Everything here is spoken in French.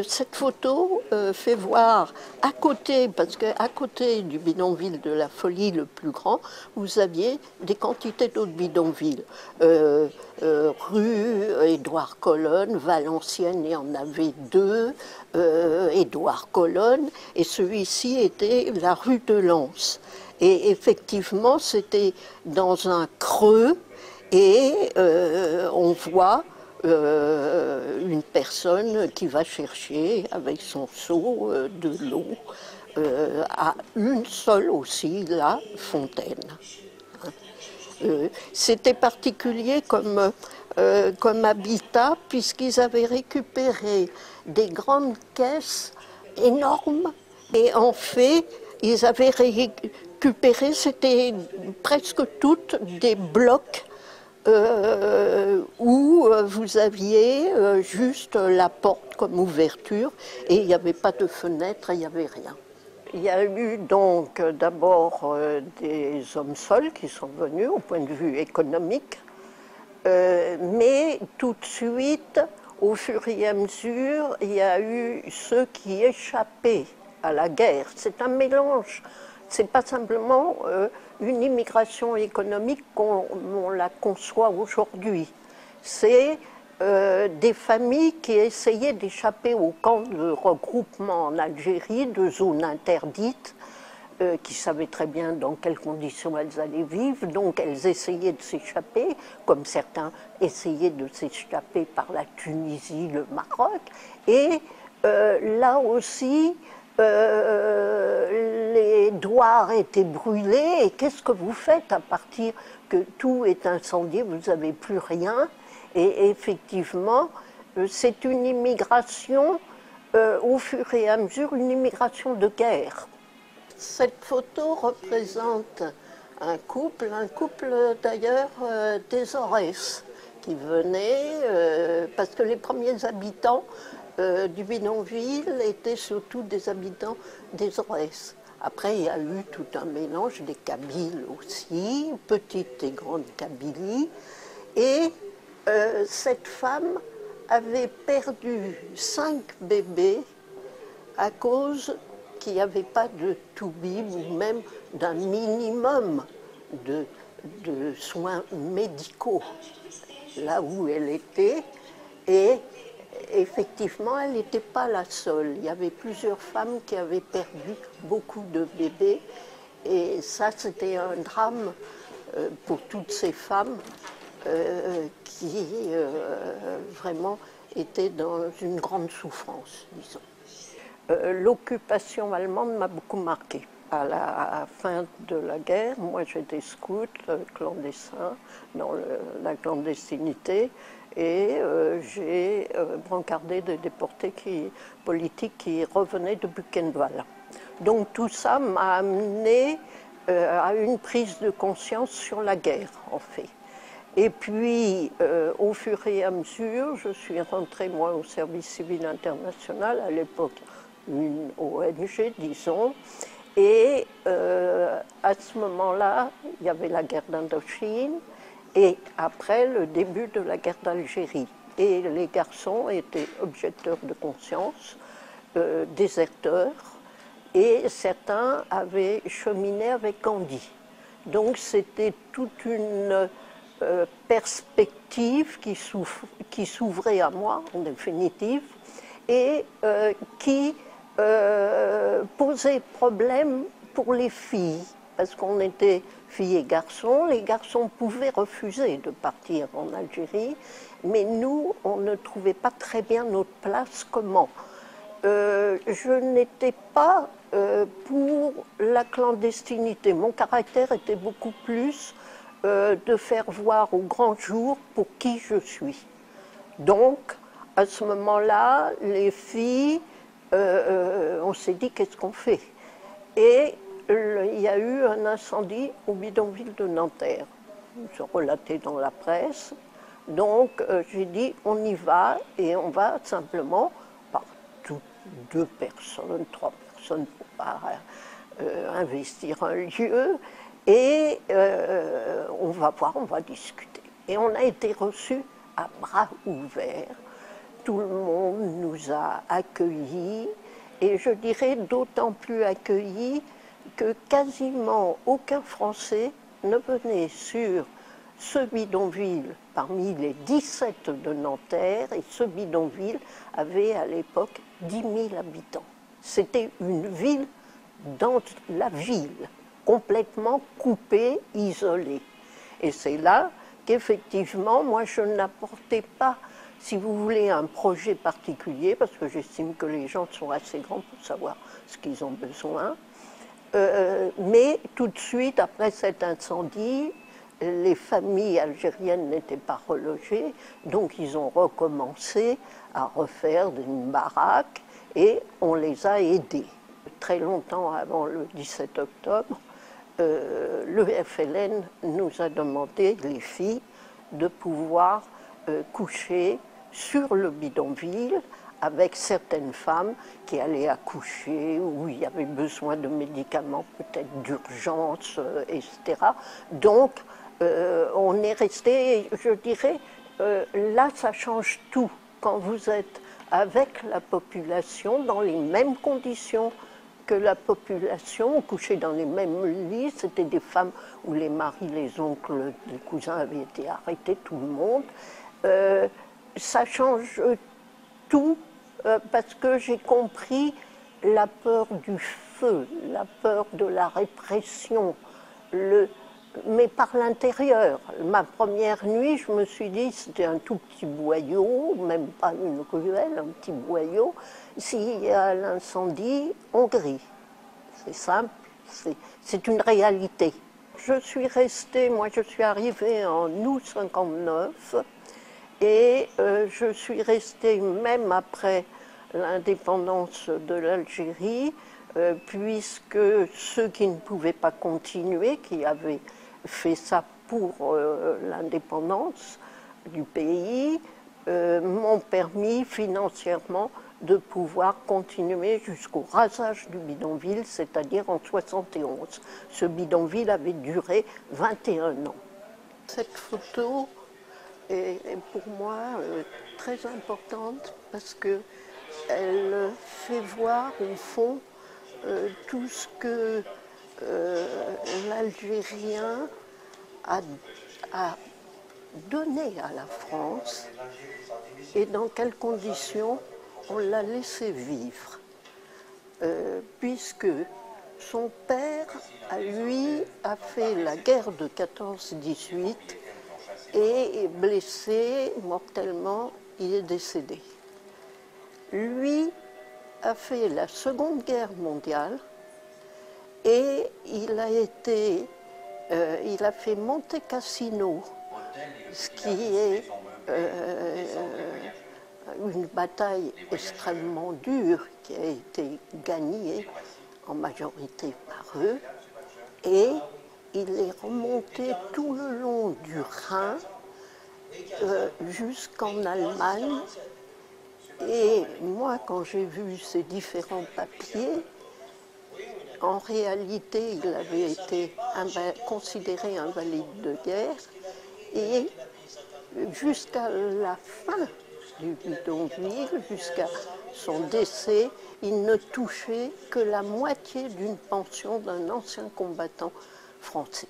Cette photo fait voir à côté, parce qu'à côté du bidonville de la Folie le plus grand, vous aviez des quantités d'autres bidonvilles. Rue Édouard Colonne, Valenciennes, il y en avait deux, Édouard Colonne, et celui-ci était la rue de Lens. Et effectivement, c'était dans un creux, et on voit une personne qui va chercher avec son seau de l'eau à une seule aussi, la fontaine. C'était particulier comme habitat puisqu'ils avaient récupéré des grandes caisses énormes et en fait ils avaient récupéré, c'était presque toutes des blocs où vous aviez juste la porte comme ouverture et il n'y avait pas de fenêtre, il n'y avait rien. Il y a eu donc d'abord des hommes seuls qui sont venus au point de vue économique, mais tout de suite, au fur et à mesure, il y a eu ceux qui échappaient à la guerre. C'est un mélange, c'est pas simplement une immigration économique comme on la conçoit aujourd'hui. C'est des familles qui essayaient d'échapper au camp de regroupement en Algérie, de zones interdites, qui savaient très bien dans quelles conditions elles allaient vivre, donc elles essayaient de s'échapper, comme certains essayaient de s'échapper par la Tunisie, le Maroc, et là aussi, les douars étaient brûlés, et qu'est-ce que vous faites à partir que tout est incendié, vous n'avez plus rien, et effectivement, c'est une immigration, au fur et à mesure, une immigration de guerre. Cette photo représente un couple d'ailleurs des Aurès, qui venaient, parce que les premiers habitants du bidonville étaient surtout des habitants des Aurès. Après, il y a eu tout un mélange des Kabyles aussi, petite et grande Kabylie. Et cette femme avait perdu 5 bébés à cause qu'il n'y avait pas de toubib ou même d'un minimum de soins médicaux là où elle était. Et effectivement, elle n'était pas la seule. Il y avait plusieurs femmes qui avaient perdu beaucoup de bébés. Et ça, c'était un drame pour toutes ces femmes qui vraiment étaient dans une grande souffrance, disons. L'occupation allemande m'a beaucoup marqué. À la fin de la guerre, moi j'étais scout clandestin dans la clandestinité et j'ai brancardé des déportés politiques qui revenaient de Buchenwald. Donc tout ça m'a amené à une prise de conscience sur la guerre en fait. Et puis, au fur et à mesure, je suis rentrée, moi, au service civil international, à l'époque, une ONG, disons, et à ce moment-là, il y avait la guerre d'Indochine, et après, le début de la guerre d'Algérie. Et les garçons étaient objecteurs de conscience, déserteurs, et certains avaient cheminé avec Gandhi. Donc, c'était toute une perspective qui s'ouvrait à moi, en définitive, et qui posait problème pour les filles, parce qu'on était filles et garçons. Les garçons pouvaient refuser de partir en Algérie, mais nous, on ne trouvait pas très bien notre place. Comment ? Je n'étais pas pour la clandestinité. Mon caractère était beaucoup plus de faire voir au grand jour pour qui je suis. Donc, à ce moment-là, les filles, on s'est dit qu'est-ce qu'on fait? Et il y a eu un incendie au bidonville de Nanterre. C'est relaté dans la presse. Donc, j'ai dit on y va et on va simplement, par 2 personnes, 3 personnes pour pas investir un lieu. Et on va voir, on va discuter. Et on a été reçus à bras ouverts, tout le monde nous a accueillis, et je dirais d'autant plus accueillis que quasiment aucun Français ne venait sur ce bidonville parmi les 17 de Nanterre, et ce bidonville avait à l'époque 10 000 habitants. C'était une ville dans la ville, complètement coupée, isolée. Et c'est là qu'effectivement, moi je n'apportais pas, si vous voulez, un projet particulier, parce que j'estime que les gens sont assez grands pour savoir ce qu'ils ont besoin. Mais tout de suite, après cet incendie, les familles algériennes n'étaient pas relogées, donc ils ont recommencé à refaire une baraque et on les a aidés. Très longtemps avant le 17 octobre, le FLN nous a demandé, les filles, de pouvoir coucher sur le bidonville avec certaines femmes qui allaient accoucher, où il y avait besoin de médicaments peut-être d'urgence, etc. Donc, on est resté, je dirais, là ça change tout. Quand vous êtes avec la population, dans les mêmes conditions que la population, couchées dans les mêmes lits, c'était des femmes où les maris, les oncles, les cousins avaient été arrêtés, tout le monde. Ça change tout parce que j'ai compris la peur du feu, la peur de la répression, mais par l'intérieur. Ma première nuit, je me suis dit, c'était un tout petit boyau, même pas une ruelle, un petit boyau. S'il y a l'incendie, on grille. C'est simple, c'est une réalité. Je suis restée, moi je suis arrivée en août 59 et je suis restée même après l'indépendance de l'Algérie, puisque ceux qui ne pouvaient pas continuer, qui avaient fait ça pour l'indépendance du pays, m'ont permis financièrement de pouvoir continuer jusqu'au rasage du bidonville, c'est-à-dire en 71. Ce bidonville avait duré 21 ans. Cette photo est pour moi très importante parce qu'elle fait voir au fond tout ce que l'Algérien a donné à la France et dans quelles conditions on l'a laissé vivre. Puisque son père, à lui, a fait la guerre de 14-18 et est blessé mortellement, il est décédé. Lui a fait la Seconde Guerre mondiale et il a fait Monte Cassino, ce qui est une bataille extrêmement dure qui a été gagnée en majorité par eux, et il est remonté tout le long du Rhin jusqu'en Allemagne. Et moi, quand j'ai vu ces différents papiers, en réalité, il avait été considéré invalide de guerre, et jusqu'à la fin du bidonville, jusqu'à son décès, il ne touchait que la moitié d'une pension d'un ancien combattant français.